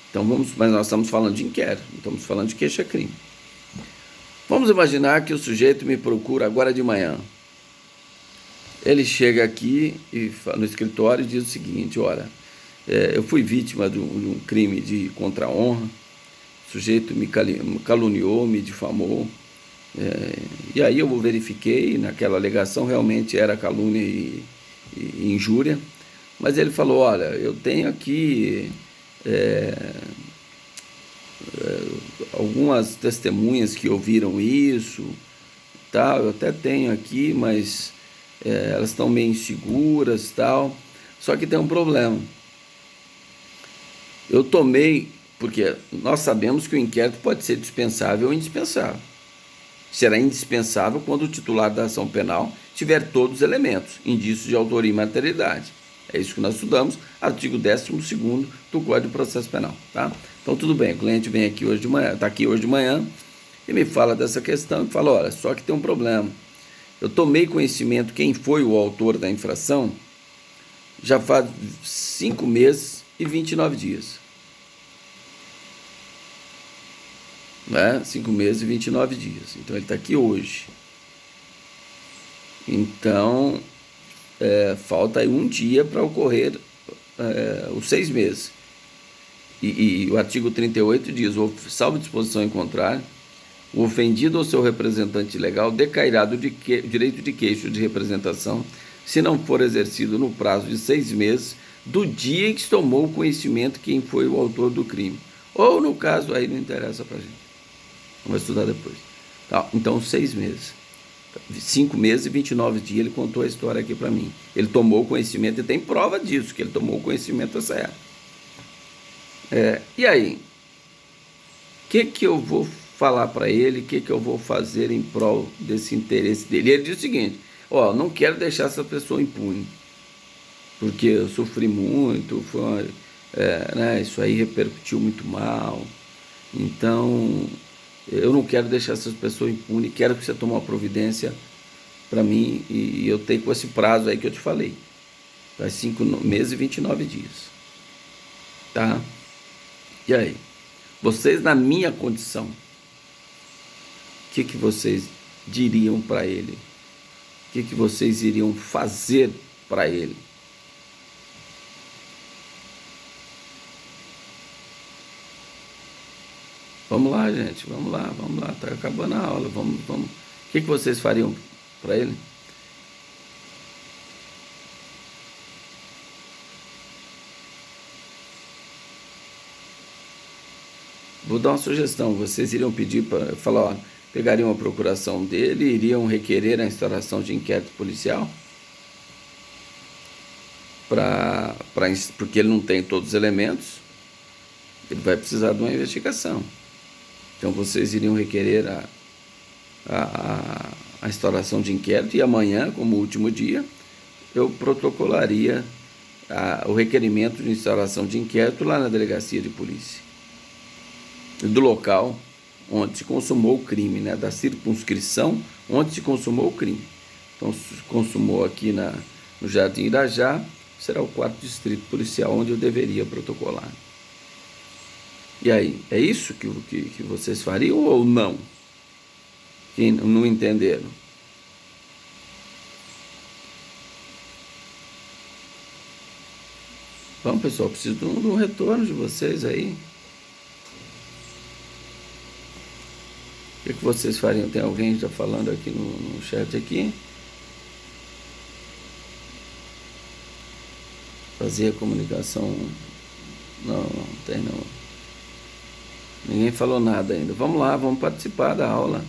Então mas nós estamos falando de inquérito, não estamos falando de queixa-crime. Vamos imaginar que o sujeito me procura agora de manhã. Ele chega aqui no escritório e diz o seguinte: olha, eu fui vítima de um crime contra a honra, o sujeito me caluniou, me difamou, e aí eu verifiquei, naquela alegação realmente era calúnia e injúria, mas ele falou: olha, eu tenho aqui algumas testemunhas que ouviram isso, tal, eu até tenho aqui, mas elas estão meio inseguras, tal. Só que tem um problema. Eu tomei, porque nós sabemos que o inquérito pode ser dispensável ou indispensável. Será indispensável quando o titular da ação penal tiver todos os elementos, indícios de autoria e materialidade. É isso que nós estudamos, artigo 12º do Código de Processo Penal, tá? Então tudo bem, o cliente vem aqui hoje de manhã, está aqui hoje de manhã e me fala dessa questão e fala: olha, só que tem um problema. Eu tomei conhecimento quem foi o autor da infração já faz 5 meses e 29 dias. Né? 5 meses e 29 dias. Então ele está aqui hoje. Então falta aí um dia para ocorrer os 6 meses. E o artigo 38 diz: salvo disposição em contrário, o ofendido ou seu representante legal decairá do direito de queixa ou de representação se não for exercido no prazo de 6 meses do dia em que se tomou conhecimento quem foi o autor do crime. Ou, no caso, aí não interessa para a gente. Vamos estudar depois. Tá, então, 6 meses. 5 meses e 29 dias ele contou a história aqui para mim. Ele tomou conhecimento e tem prova disso, que ele tomou conhecimento dessa época. E aí? O que eu vou falar para ele, o que eu vou fazer em prol desse interesse dele? E ele diz o seguinte: ó, não quero deixar essa pessoa impune, porque eu sofri muito, né, isso aí repercutiu muito mal, então eu não quero deixar essas pessoas impunes, quero que você tome uma providência para mim, e eu tenho com esse prazo aí que eu te falei, faz 5 meses e 29 dias, tá? E aí? Vocês, na minha condição, o que vocês diriam para ele? O que vocês iriam fazer para ele? Vamos lá, gente, vamos lá, tá acabando a aula, vamos. O que vocês fariam para ele? Vou dar uma sugestão: vocês iriam pedir para falar, ó, pegariam a procuração dele, iriam requerer a instauração de inquérito policial, porque ele não tem todos os elementos, ele vai precisar de uma investigação. Então vocês iriam requerer a instauração de inquérito, e amanhã, como último dia, eu protocolaria o requerimento de instauração de inquérito lá na delegacia de polícia, do local onde se consumou o crime, né, da circunscrição onde se consumou o crime. Então, se consumou aqui no Jardim Irajá, será o 4º distrito policial onde eu deveria protocolar. E aí, é isso que vocês fariam ou não? Que não entenderam? Bom, pessoal, preciso de um retorno de vocês aí. O que vocês fariam? Tem alguém já falando aqui no chat aqui? Fazer a comunicação... Não tem não. Ninguém falou nada ainda. Vamos lá, vamos participar da aula.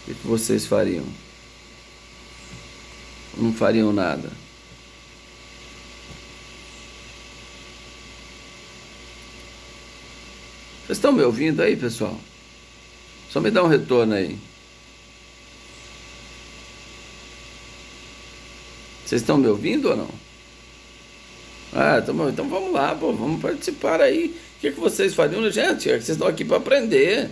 O que vocês fariam? Não fariam nada? Vocês estão me ouvindo aí, pessoal? Só me dá um retorno aí. Vocês estão me ouvindo ou não? Então vamos lá, pô, vamos participar aí. O que vocês fariam? Gente, vocês estão aqui para aprender.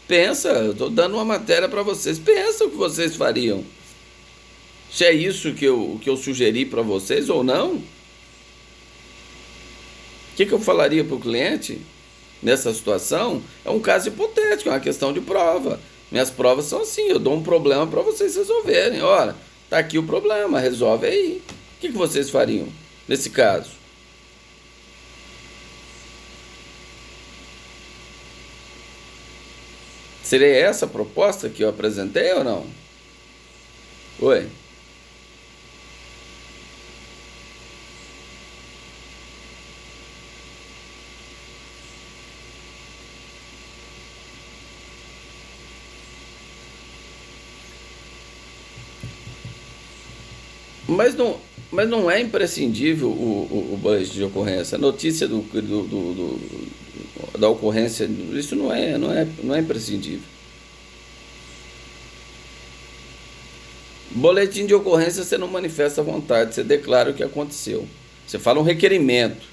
Pensa, eu estou dando uma matéria para vocês. Pensa o que vocês fariam. Se é isso que eu sugeri para vocês ou não. que eu falaria para o cliente nessa situação? É um caso hipotético, é uma questão de prova. Minhas provas são assim, eu dou um problema para vocês resolverem. Ora, tá aqui o problema, resolve aí. O que vocês fariam nesse caso? Seria essa a proposta que eu apresentei ou não? Oi? Mas não, mas não é imprescindível o boletim de ocorrência. A notícia da ocorrência, isso não é imprescindível. Boletim de ocorrência você não manifesta a vontade, você declara o que aconteceu. Você fala um requerimento.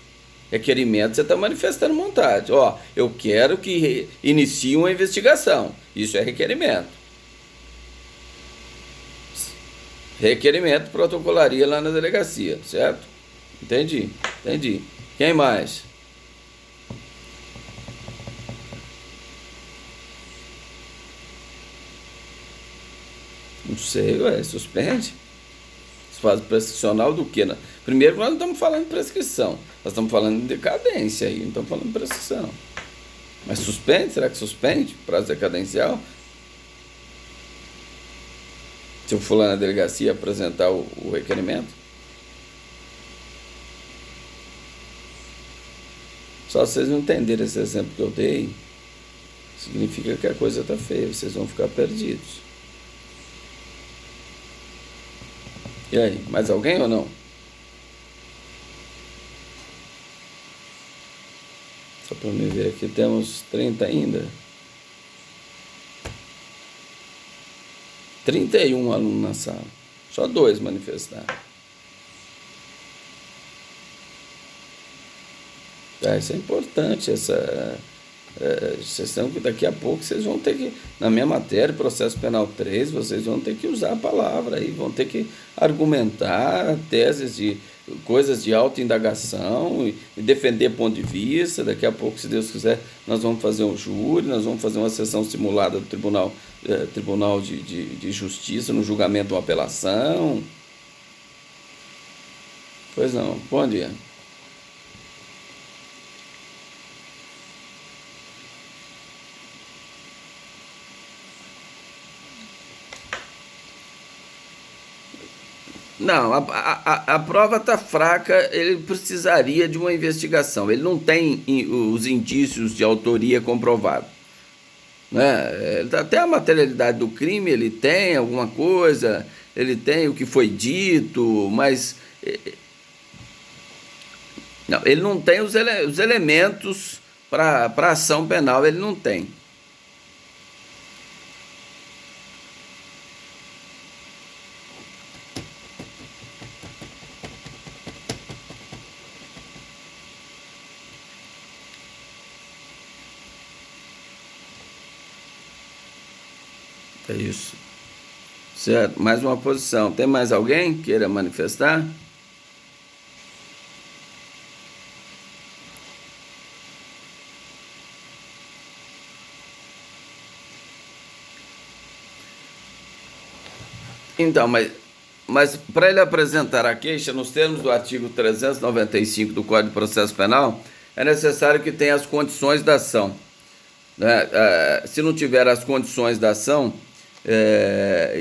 Requerimento você está manifestando vontade. Ó, eu quero que inicie uma investigação. Isso é requerimento. Requerimento protocolaria lá na delegacia, certo? Entendi, entendi. Quem mais? Não sei, ué, suspende. Fase prescricional do quê? Né? Primeiro, nós não estamos falando de prescrição. Nós estamos falando de decadência aí, não estamos falando de prescrição. Mas suspende? Será que suspende? Prazo decadencial? Se eu for lá na delegacia apresentar o requerimento? Só vocês não entenderem esse exemplo que eu dei, significa que a coisa está feia, vocês vão ficar perdidos. E aí, mais alguém ou não? Só para me ver aqui, temos 30 ainda. 31 alunos na sala. Só 2 manifestaram. Isso é importante, vocês estão que daqui a pouco vocês vão ter que, na minha matéria, processo penal 3, vocês vão ter que usar a palavra aí, vão ter que argumentar teses de coisas de autoindagação e defender ponto de vista. Daqui a pouco, se Deus quiser, nós vamos fazer um júri, nós vamos fazer uma sessão simulada do Tribunal de Justiça no julgamento de uma apelação. Pois não, bom dia. Não, a prova está fraca, ele precisaria de uma investigação. Ele não tem os indícios de autoria comprovados. Né? Até a materialidade do crime ele tem alguma coisa, ele tem o que foi dito, mas não, ele não tem os elementos para ação penal, ele não tem. É isso. Certo, mais uma posição. Tem mais alguém que queira manifestar? Então, mas para ele apresentar a queixa, nos termos do artigo 395 do Código de Processo Penal, é necessário que tenha as condições da ação. Né? Se não tiver as condições da ação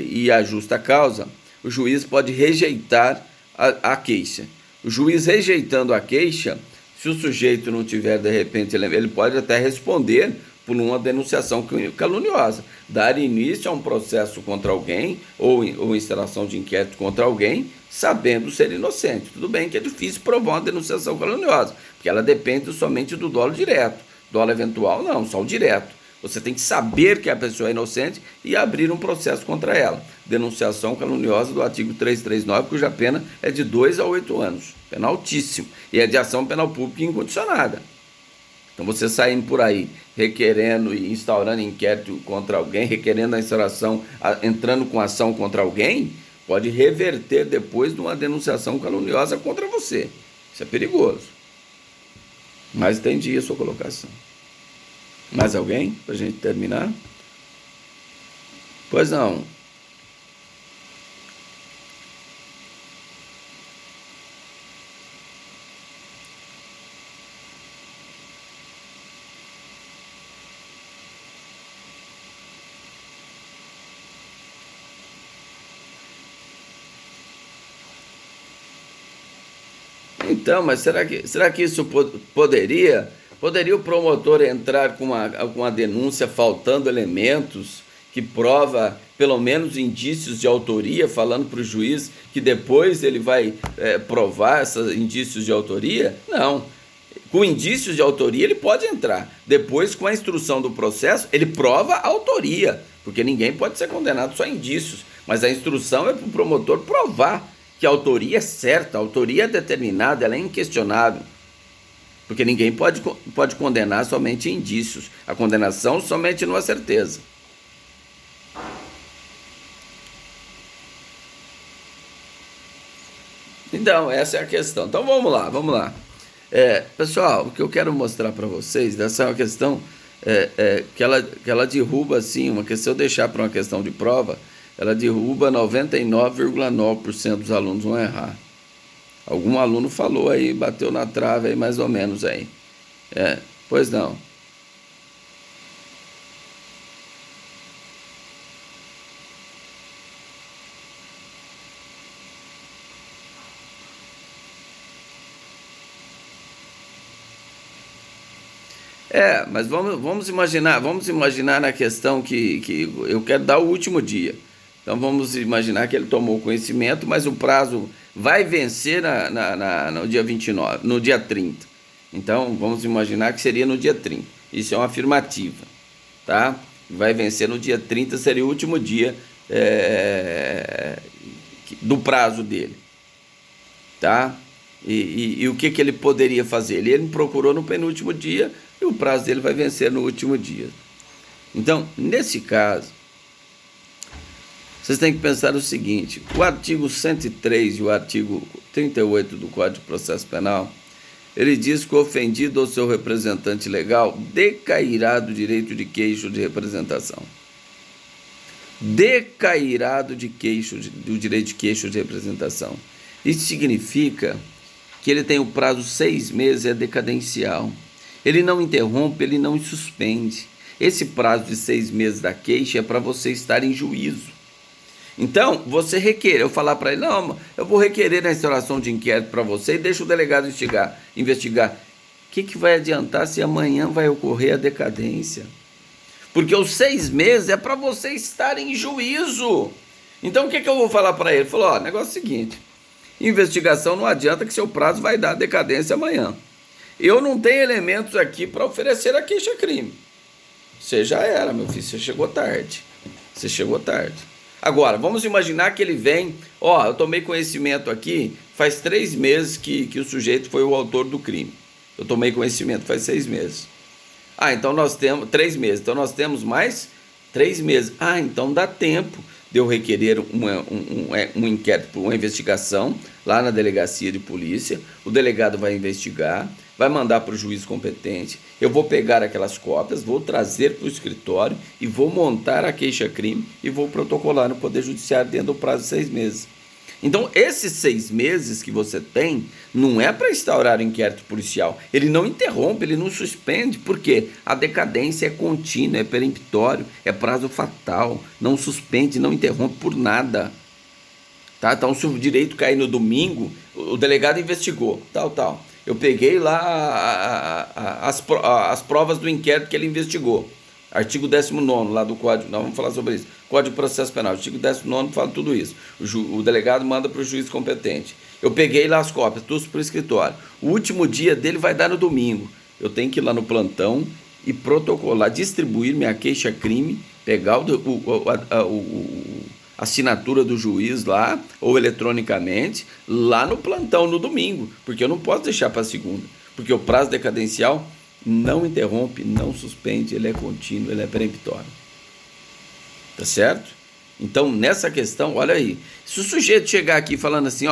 e a justa causa, o juiz pode rejeitar a queixa. O juiz rejeitando a queixa, se o sujeito não tiver, de repente, ele pode até responder por uma denunciação caluniosa, dar início a um processo contra alguém ou instalação de inquérito contra alguém, sabendo ser inocente. Tudo bem que é difícil provar uma denunciação caluniosa, porque ela depende somente do dolo direto. Dolo eventual não, só o direto. Você tem que saber que a pessoa é inocente e abrir um processo contra ela. Denunciação caluniosa do artigo 339, cuja pena é de 2 a 8 anos. Pena altíssima. E é de ação penal pública incondicionada. Então você saindo por aí, requerendo e instaurando inquérito contra alguém, requerendo a instauração, entrando com ação contra alguém, pode reverter depois de uma denunciação caluniosa contra você. Isso é perigoso. Mas entendi a sua colocação. Mais alguém para a gente terminar? Pois não. Então, mas será que isso poderia? Poderia o promotor entrar com uma denúncia faltando elementos que prova pelo menos indícios de autoria, falando para o juiz que depois ele vai provar esses indícios de autoria? Não. Com indícios de autoria ele pode entrar. Depois, com a instrução do processo, ele prova a autoria, porque ninguém pode ser condenado só em indícios. Mas a instrução é para o promotor provar que a autoria é certa, a autoria é determinada, ela é inquestionável. Porque ninguém pode condenar somente em indícios. A condenação somente numa certeza. Então, essa é a questão. Então, vamos lá. Pessoal, o que eu quero mostrar para vocês, dessa é uma questão que ela derruba, assim, uma questão, deixar para uma questão de prova, ela derruba 99,9% dos alunos vão errar. Algum aluno falou aí, bateu na trave aí, mais ou menos aí. Pois não. Mas vamos imaginar na questão que eu quero dar o último dia. Então vamos imaginar que ele tomou conhecimento, mas o prazo vai vencer no dia 29, no dia 30. Então vamos imaginar que seria no dia 30. Isso é uma afirmativa, tá? Vai vencer no dia 30, seria o último dia do prazo dele, tá? E o que ele poderia fazer? Ele me procurou no penúltimo dia e o prazo dele vai vencer no último dia. Então, nesse caso, vocês têm que pensar o seguinte: o artigo 103 e o artigo 38 do Código de Processo Penal, ele diz que o ofendido ou seu representante legal decairá do direito de queixo de representação. Decairá do direito de queixo de representação. Isso significa que ele tem o prazo 6 meses, é decadencial. Ele não interrompe, ele não suspende. Esse prazo de 6 meses da queixa é para você estar em juízo. Então, você requer, eu falar para ele, não, eu vou requerer a instauração de inquérito para você e deixa o delegado investigar. O que vai adiantar se amanhã vai ocorrer a decadência? Porque os 6 meses é para você estar em juízo. Então, o que eu vou falar para ele? Ele falou, negócio é o seguinte, investigação não adianta que seu prazo vai dar decadência amanhã. Eu não tenho elementos aqui para oferecer a queixa-crime. Você já era, meu filho, você chegou tarde. Agora, vamos imaginar que ele vem, eu tomei conhecimento aqui, faz 3 meses que o sujeito foi o autor do crime. Eu tomei conhecimento, faz 6 meses. Então nós temos 3 meses, então nós temos mais 3 meses. Então dá tempo de eu requerer um inquérito, uma investigação lá na delegacia de polícia, o delegado vai investigar, vai mandar para o juiz competente, eu vou pegar aquelas cópias, vou trazer para o escritório e vou montar a queixa-crime e vou protocolar no Poder Judiciário dentro do prazo de 6 meses. Então, esses 6 meses que você tem, não é para instaurar o inquérito policial. Ele não interrompe, ele não suspende, porque a decadência é contínua, é peremptório, é prazo fatal, não suspende, não interrompe por nada. Tá? Então, se o direito cair no domingo, o delegado investigou, tal. Eu peguei lá as provas do inquérito que ele investigou. Artigo 19º lá do Código, nós vamos falar sobre isso. Código de Processo Penal, artigo 19º fala tudo isso. O delegado manda para o juiz competente. Eu peguei lá as cópias, tudo para o escritório. O último dia dele vai dar no domingo. Eu tenho que ir lá no plantão e protocolar, distribuir minha queixa-crime, pegar a assinatura do juiz lá, ou eletronicamente, lá no plantão no domingo, porque eu não posso deixar para segunda, porque o prazo decadencial não interrompe, não suspende, ele é contínuo, ele é peremptório. Tá certo? Então, nessa questão, olha aí, se o sujeito chegar aqui falando assim,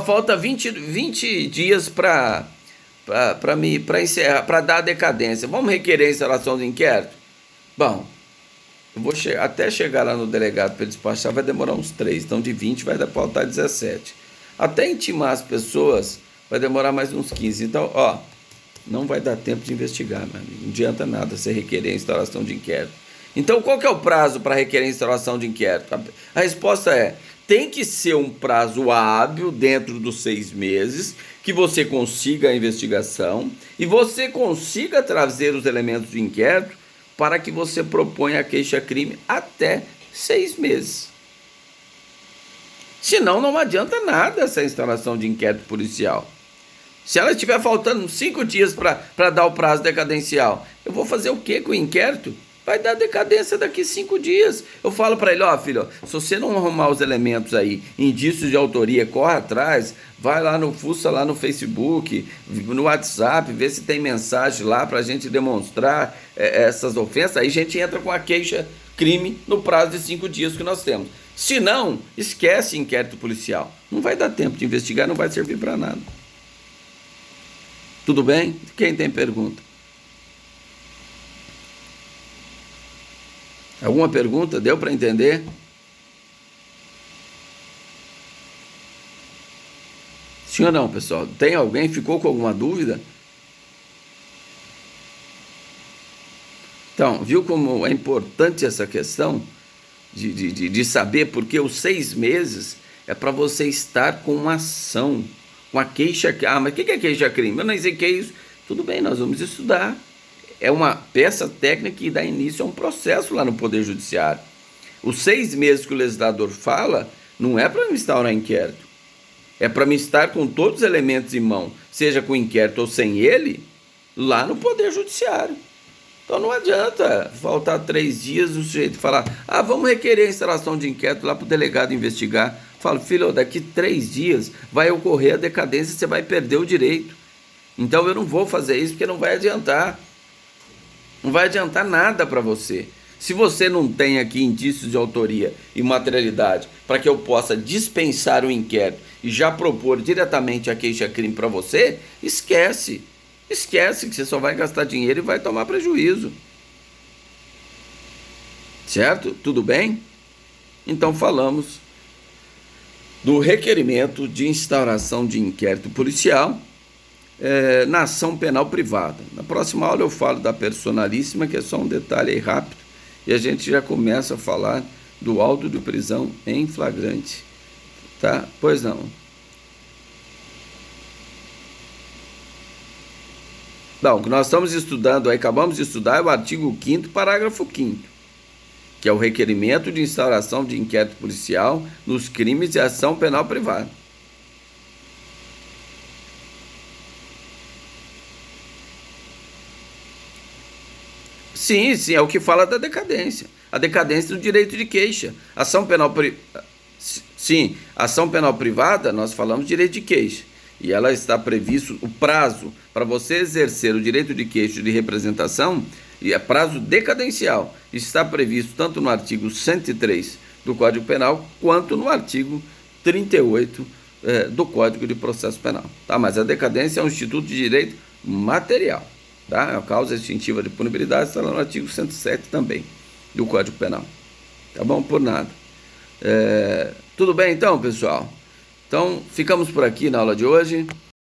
falta 20 dias para para encerrar, para dar a decadência. Vamos requerer a instalação do inquérito? Bom, eu vou até chegar lá no delegado para despachar, vai demorar uns 3, então de 20 vai dar para faltar 17. Até intimar as pessoas vai demorar mais uns 15. Então, ó, não vai dar tempo de investigar, meu amigo. Não adianta nada você requerer a instalação de inquérito. Então, qual que é o prazo para requerer a instalação de inquérito? A resposta é: tem que ser um prazo hábil dentro dos 6 meses, que você consiga a investigação e você consiga trazer os elementos de inquérito para que você proponha a queixa-crime até 6 meses. Senão, não adianta nada essa instalação de inquérito policial. Se ela estiver faltando 5 dias para dar o prazo decadencial, eu vou fazer o que com o inquérito? Vai dar decadência daqui 5 dias. Eu falo para ele: ó, filho, se você não arrumar os elementos aí, indícios de autoria, corre atrás, vai lá fuça lá no Facebook, no WhatsApp, vê se tem mensagem lá para a gente demonstrar essas ofensas. Aí a gente entra com a queixa-crime no prazo de 5 dias que nós temos. Se não, esquece inquérito policial. Não vai dar tempo de investigar, não vai servir para nada. Tudo bem? Quem tem pergunta? Alguma pergunta? Deu para entender? Sim ou não, pessoal? Tem alguém? Ficou com alguma dúvida? Então, viu como é importante essa questão de saber? Porque os 6 meses é para você estar com uma ação, com a queixa. Ah, mas o que é queixa-crime? Eu nem sei o que é isso. Tudo bem, nós vamos estudar. É uma peça técnica que dá início a um processo lá no Poder Judiciário. Os 6 meses que o legislador fala não é para me instaurar inquérito. É para me estar com todos os elementos em mão, seja com inquérito ou sem ele, lá no Poder Judiciário. Então não adianta faltar 3 dias o sujeito falar: ah, vamos requerer a instalação de inquérito lá para o delegado investigar. Falo: filho, daqui 3 dias vai ocorrer a decadência e você vai perder o direito. Então eu não vou fazer isso porque não vai adiantar. Não vai adiantar nada para você. Se você não tem aqui indícios de autoria e materialidade para que eu possa dispensar o inquérito e já propor diretamente a queixa-crime para você, esquece. Esquece que você só vai gastar dinheiro e vai tomar prejuízo. Certo? Tudo bem? Então falamos do requerimento de instauração de inquérito policial na ação penal privada. Na próxima aula eu falo da personalíssima, que é só um detalhe aí rápido, e a gente já começa a falar do auto de prisão em flagrante. Tá? Pois não. Não, o que nós estamos estudando, acabamos de estudar, é o artigo 5º, parágrafo 5º, que é o requerimento de instauração de inquérito policial nos crimes de ação penal privada. Sim, é o que fala da decadência. A decadência do direito de queixa. Ação penal Sim, ação penal privada, nós falamos de direito de queixa. E ela está previsto o prazo para você exercer o direito de queixa de representação, e é prazo decadencial. Está previsto tanto no artigo 103 do Código Penal, quanto no artigo 38 do Código de Processo Penal. Tá? Mas a decadência é um instituto de direito material. Tá? A causa extintiva de punibilidade está lá no artigo 107 também do Código Penal. Tá bom? Por nada. Tudo bem então, pessoal? Então, ficamos por aqui na aula de hoje.